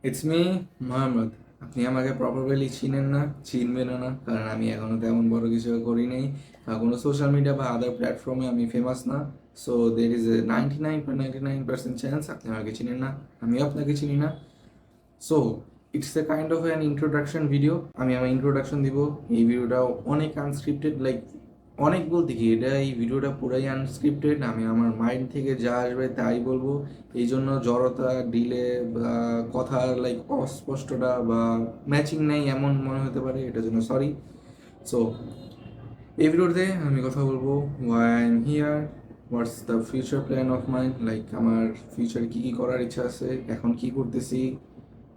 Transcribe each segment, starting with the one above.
It's me Mohammad. আপনি আমাকে properly চিনেন না, চিনবেনও না, কারণ আমি এখনও তেমন বড় কিছু করি নাই বা কোনো সোশ্যাল মিডিয়া বা আদার প্ল্যাটফর্মে আমি ফেমাস না। So there is a 99.99% chance আপনি আমাকে চিনেন না, আমিও আপনাকে চিনি না। So it's a kind of an introduction video. আমি আমার ইন্ট্রোডাকশন দিব। এই ভিডিওটাও অনেক আনস্ক্রিপ্টেড, লাইক অনেক বলতে কি, এই ভিডিওটা পুরাই আনস্ক্রিপ্টেড। আমি আমার মাইন্ড থেকে যা আসবে তাই বলবো। এই জন্য জড়তা, ডিলে বা কথার লাইক অস্পষ্টতা বা ম্যাচিং নেই এমন মনে হতে পারে, এটার জন্য সরি। সো এই ভিডিওতে আমি কথা বলবো why I am here, what's the future plan of mind, like আমার ফিউচারে কী কী করার ইচ্ছা আছে, এখন কি করতেছি,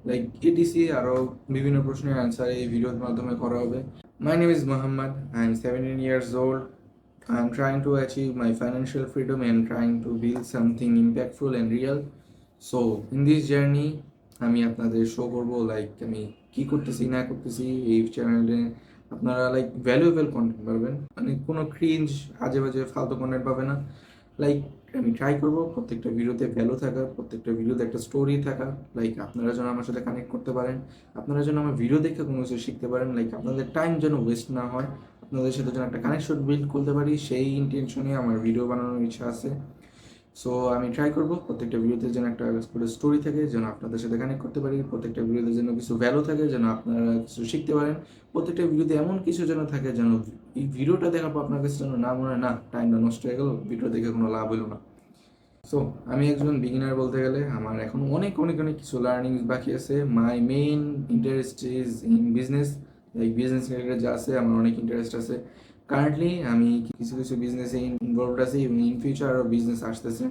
লাইক এডিসি আরও বিভিন্ন প্রশ্নের অ্যান্সার এই ভিডিওর মাধ্যমে করা হবে। My name is Mohammad, I am 17 years old. I am trying to achieve my financial freedom and trying to build something impactful and real. So in this journey আমি আপনাদের শো করব লাইক আমি কি করতেছি না করতেছি। এই চ্যানেলে আপনারা লাইক ভ্যালুয়েবল কন্টেন্ট পাবেন, মানে কোনো ক্রিঞ্জ আজে বাজে ফালতু কন্টেন্ট পাবে না। লাইক আমি ট্রাই করবো প্রত্যেকটা ভিডিওতে ভ্যালু থাকা, প্রত্যেকটা ভিডিওতে একটা স্টোরি থাকা, লাইক আপনারা যেন আমার সাথে কানেক্ট করতে পারেন, আপনারা যেন আমার ভিডিও দেখে কোনো কিছু শিখতে পারেন, লাইক আপনাদের টাইম যেন ওয়েস্ট না হয়, আপনাদের সাথে যেন একটা কানেকশন বিল্ড করতে পারি, সেই ইন্টেনশনে আমার ভিডিও বানানোর ইচ্ছা আছে। সো আমি ট্রাই করবো প্রত্যেকটা ভিডিওতে যেন একটা করে স্টোরি থাকে, যেন আপনাদের সাথে কানেক্ট করতে পারি, প্রত্যেকটা ভিডিওতে যেন কিছু ভ্যালু থাকে, যেন আপনারা কিছু শিখতে পারেন, প্রত্যেকটা ভিডিওতে এমন কিছু যেন থাকে যেন এই ভিডিওটা দেখার পর আপনার কাছে যেন না মনে হয় না টাইমটা নষ্ট হয়ে গেল, ভিডিও দেখে কোনো লাভ হলো না। সো আমি একজন বিগিনার বলতে গেলে, আমার এখন অনেক অনেক অনেক কিছু লার্নিং বাকি আছে। মাই main interest is in business, like business related যা আছে আমার অনেক ইন্টারেস্ট আছে। কারেন্টলি আমি কিছু কিছু বিজনেসে ইনভলভড আছি এবং ইন ফিউচার আরও বিজনেস আসতেছে,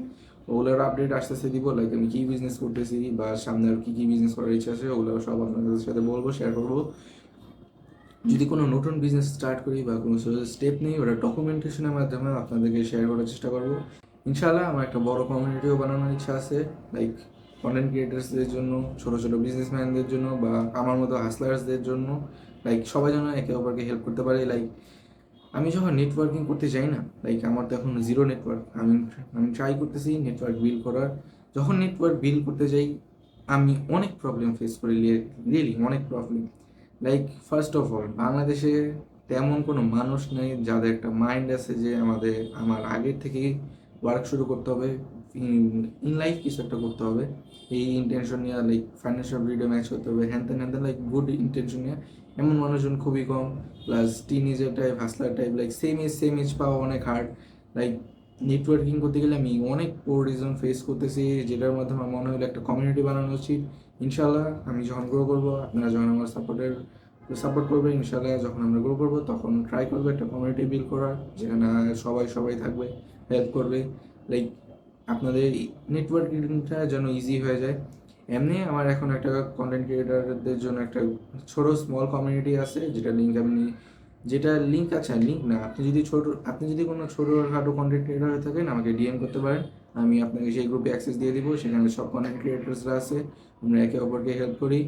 ওগুলোর আপডেট আসতেছে দিব, লাইক আমি কী বিজনেস করতেছি বা সামনে আর কী কী বিজনেস করার ইচ্ছা আছে ওগুলো সব আপনাদের সাথে বলবো, শেয়ার করবো। যদি কোনো নতুন বিজনেস স্টার্ট করি বা কোনো স্টেপ নিই, ওটা ডকুমেন্টেশনের মাধ্যমে আপনাদেরকে শেয়ার করার চেষ্টা করবো। ইনশাআল্লাহ আমার একটা বড় কমিউনিটিও বানানোর ইচ্ছা আছে, লাইক কন্টেন্ট ক্রিয়েটার্সদের জন্য, ছোটো ছোটো বিজনেসম্যানদের জন্য বা আমার মতো হাসলার্সদের জন্য, লাইক সবাই যেন একে অপরকে হেল্প করতে পারে। লাইক আমি যখন নেটওয়ার্কিং করতে যাই না, লাইক আমার তো এখন জিরো নেটওয়ার্ক, আমি আমি ট্রাই করতেছি নেটওয়ার্ক বিল্ড করার। যখন নেটওয়ার্ক বিল্ড করতে যাই আমি অনেক প্রবলেম ফেস করি, রিয়েলি অনেক problem. Like first of all বাংলাদেশে তেমন কোনো মানুষ নেই যাদের একটা মাইন্ড আছে যে আমার আগের থেকেই ওয়ার্ক শুরু করতে হবে, ইন লাইফ কিছু একটা করতে হবে, এই ইন্টেনশন নিয়ে, লাইক ফাইন্যান্সিয়াল ফ্রিডম ম্যাচ করতে হবে, হ্যান ত্যান লাইক গুড ইন্টেনশন নিয়ে। এমন মানুষজন খুবই কম। Plus teenager type, hustler type, like same age পাওয়া অনেক হার্ড। লাইক নেটওয়ার্কিং করতে গেলে আমি অনেক পোর রিজন ফেস করতেছি, যেটার মাধ্যমে আমার মনে হলো একটা কমিউনিটি বানানো উচিত। ইনশাল্লাহ আমি যখন গ্রো করবো, আপনারা যখন আমার সাপোর্ট করবে, ইনশাল্লাহ যখন আমরা গ্রো করবো তখন ট্রাই করবো একটা কমিউনিটি বিল্ড করার, যেখানে সবাই সবাই থাকবে, হেল্প করবে, লাইক আপনাদের নেটওয়ার্কিংটা যেন ইজি হয়ে যায়। এমনি আমার এখন একটা কন্টেন্ট ক্রিয়েটারদের জন্য একটা ছোট স্মল কমিউনিটি আছে, যেটা লিঙ্ক আছে, লিঙ্ক না, আপনি যদি কোনো ছোটোখাটো কন্টেন্ট ক্রিয়েটার হয়ে থাকেন আমাকে ডিএম করতে পারেন, আমি আপনাকে সেই গ্রুপে অ্যাক্সেস দিয়ে দিব। সেখানে সব কন্টেন্ট ক্রিয়েটার্সরা আছে, আমরা একে অপরকে হেল্প করি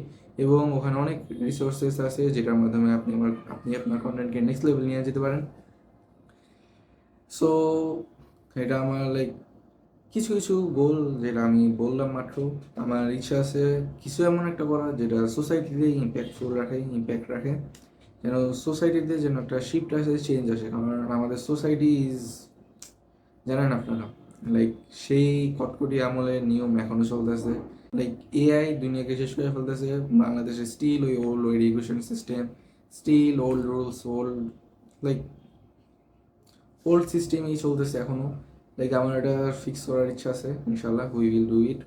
এবং ওখানে অনেক রিসোর্সেস আছে যেটার মাধ্যমে আপনি আপনার কন্টেন্টকে নেক্সট লেভেল নিয়ে যেতে পারেন। সো এটা আমার লাইক কিছু কিছু গোল, যেটা আমি বললাম মাত্র। আমার ইচ্ছা আছে কিছু এমন একটা করা যেটা সোসাইটিতে ইম্প্যাক্ট রাখে, যেন সোসাইটিতে যেন একটা শিফট আসে, চেঞ্জ আসে। কারণ আমাদের সোসাইটি ইজ, জানেন আপনারা, লাইক সেই কটকটি আমলের নিয়ম এখনো চলতেছে। লাইক এআই দুনিয়াকে শেষ করে ফেলতেছে, বাংলাদেশে স্টিল ওই education system, still old rules, like old সিস্টেমই চলতেছে এখনো। লাইক আমার এটা ফিক্স করার ইচ্ছা আছে, ইনশাল্লাহ we will do it.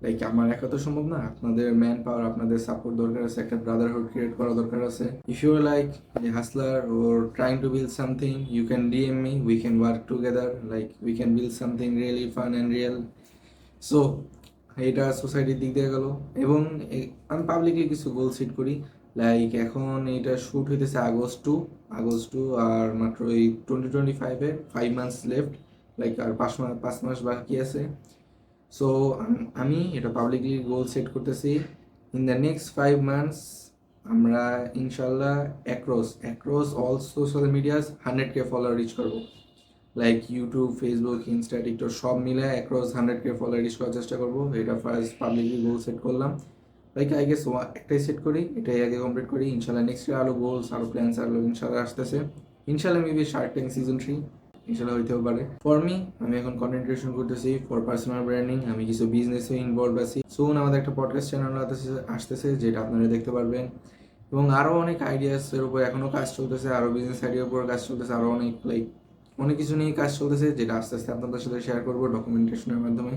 Like আমার একা তো সম্ভব না, আপনাদের ম্যান পাওয়ার, আপনাদের সাপোর্ট দরকার আছে, একটা ব্রাদারহুড ক্রিয়েট করা দরকার আছে। If you are like a hustler or trying to build something, you can DM me, we can work together, like we can build something really fun and real. So এটা সোসাইটির দিক দিয়ে গেল। এবং আমি পাবলিকলি কিছু গোল সেট করি, like এখন এটা শ্যুট হইতেছে আগস্ট টু আর মাত্র এই 2025-এ 5 months লেফট, লাইক আর 5 মাস বাকি আছে। সো আমি এটা পাবলিকলি গোল সেট করতেছি, ইন দ্য নেক্সট 5 months আমরা ইনশাল্লাহ across all social medias 100K follower reach করবো, like YouTube, Facebook, Insta, TikTok সব মিলে অ্যাক্রস 100K ফলোয়ার রিচ করার চেষ্টা করবো। এটা ফার্স্ট পাবলিকলি গোল সেট করলাম। লাইক আই গেস একটাই সেট করি, এটাই আগে কমপ্লিট করি, ইনশাল্লাহ নেক্সট ইয়ার আরও গোলস আরও প্ল্যান্স আরও ইনশাল্লাহ আসতেছে, ইনশাল্লাহ মেবি শার্ক ট্যাঙ্ক সিজন 3 ইনশাল্লাহ হইতেও পারে। ফর মি, আমি এখন কন্টেন্ট ক্রিয়েশন করতেছি ফর পার্সোনাল ব্র্যান্ডিং, আমি কিছু বিজনেসে ইনভলভ আছি। সুন আমাদের একটা পডকাস্ট চ্যানেল আসতেছে যেটা আপনারা দেখতে পারবেন, এবং আরও অনেক আইডিয়াসের উপর এখনও কাজ চলতেছে, আরও বিজনেস আইডিয়ার উপর কাজ চলতেছে, আরও অনেক অনেক কিছু নিয়ে কাজ চলতেছে যেটা আস্তে আস্তে আপনাদের সাথে শেয়ার করবো ডকুমেন্টেশনের মাধ্যমে।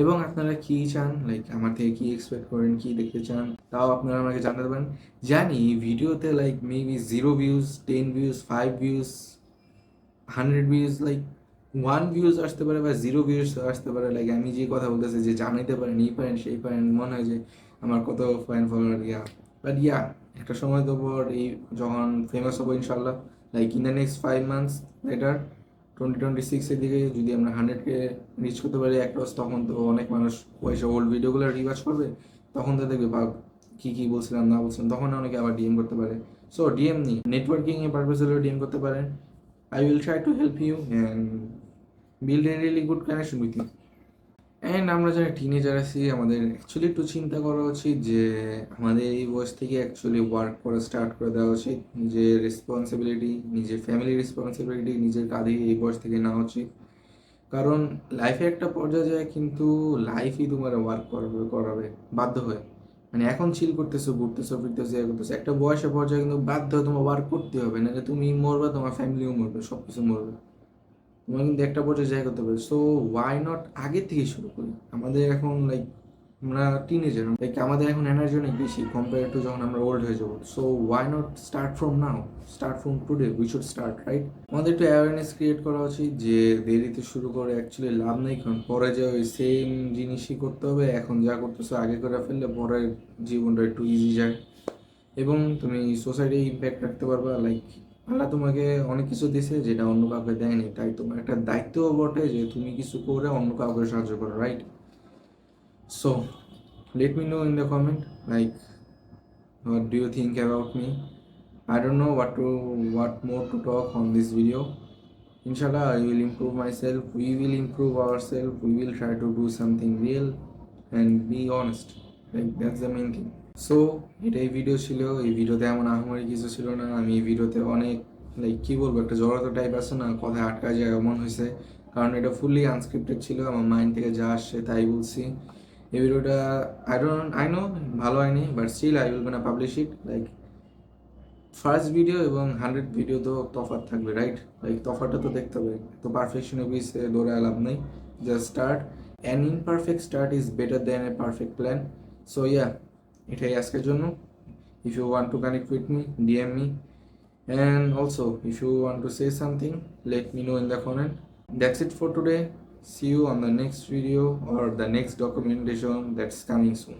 এবং আপনারা কী চান, আমার থেকে কী এক্সপেক্ট করেন, কী দেখতে চান, তাও আপনারা আমাকে জানাতে পারেন। জানি ভিডিওতে maybe 0 views, 10 views, 5 views, 100 views, 1 views আসতে পারে বা 0 ভিউজ আসতে পারে। আমি যে কথা বলতেছি যে জানাইতে পারেন, এই পারেন সেই পারেন, মনে হয় যে আমার কত ফ্যান ফলোয়ার বাট একটা সময় তো পর এই যখন ফেমাস হবো ইনশাল্লাহ, in the next 5 months later 2026-এর দিকে যদি আমরা 100K রিচ করতে পারি অ্যাক্রস, তখন তো অনেক মানুষ ওইসব ওল্ড ভিডিওগুলো রিওয়াচ করবে, তখন তো দেখবে বা কী বলছিলাম না বলছিলাম, তখন অনেকে আবার ডিএম করতে পারে। সো ডিএম নিই নেটওয়ার্কিংয়ে পারপাস হলেও ডিএম করতে পারেন। I will try to help you and build a really good connection with you. And আমরা যারা টিনেজার আছি, আমাদের অ্যাকচুয়ালি একটু চিন্তা করা উচিত যে আমাদের এই বয়স থেকে অ্যাকচুয়ালি ওয়ার্ক করা স্টার্ট করে দেওয়া উচিত। নিজের রেসপন্সিবিলিটি, নিজের ফ্যামিলির রেসপন্সিবিলিটি নিজের কাঁধে এই বয়স থেকে নেওয়া উচিত। কারণ লাইফে একটা পর্যায়ে যায় কিন্তু লাইফই তোমার ওয়ার্ক করাবে বাধ্য হয়ে। এখন চিল করতেছো, ঘুরতেছো, ফিরতেছো, করতেছো, একটা বয়সের পর্যায়ে কিন্তু বাধ্য হয়ে তোমার ওয়ার্ক করতে হবে, নাহলে তুমি মরবে, তোমার ফ্যামিলিও মরবে, সব কিছু মরবে। তোমার কিন্তু একটা পর্যায়ে জায়গা করতে হবে। সো ওয়াই নট আগে থেকে শুরু করি। আমাদের এখন আমরা টিনেজার, আমাদের এখন এনার্জি অনেক বেশি কম্পেয়ার টু যখন আমরা ওল্ড হয়ে যাবো। So why not start from now, start from today, we should start, right? আমাদের একটু অ্যাওয়ারনেস ক্রিয়েট করা উচিত যে দেরিতে শুরু করে অ্যাকচুয়ালি লাভ নেই, কারণ পরে যে ওই সেম জিনিসই করতে হবে। এখন যা করতেছো আগে করে ফেললে পরে জীবনটা একটু ইজি যায়, এবং তুমি সোসাইটি ইম্প্যাক্ট রাখতে পারবা। আল্লাহ তোমাকে অনেক কিছু দিয়েছে যেটা অন্য কাউকে দেয়নি, তাই তোমার একটা দায়িত্বও বটে যে তুমি কিছু করে অন্য কাউকে সাহায্য করো, right? So let me know in the comment, what do you think about me? I don't know what more to talk on this video. Inshallah, I will improve myself, we will improve ourselves, we will try to do something real and be honest, that's the main thing. So এটাই video ছিল। এই ভিডিওতে এমন আহামরি কিছু ছিল না। আমি এই ভিডিওতে অনেক কী বলবো, একটা জড়তা টাইপ আছে না, কথায় আটকা যায় এমন হয়েছে, কারণ এটা ফুললি আনস্ক্রিপ্টেড ছিল, আমার মাইন্ড থেকে যা আসছে তাই বলছি। এই ভিডিওটা আই নো ভালো হয়নি, but still I will gonna publish it. First video এবং 100 ভিডিও তো তফাৎ থাকবে, রাইট? তফাৎটা তো দেখতে হবে, তো পারফেকশনের পিছে দৌড়ায় লাভ নেই, just start. An imperfect start is better than a perfect plan. So এটাই আজকের জন্য। If you want to connect with me, DM me, and also if you want to say something, let me know in the comment. That's it for today. See you on the next video or the next documentation that's coming soon.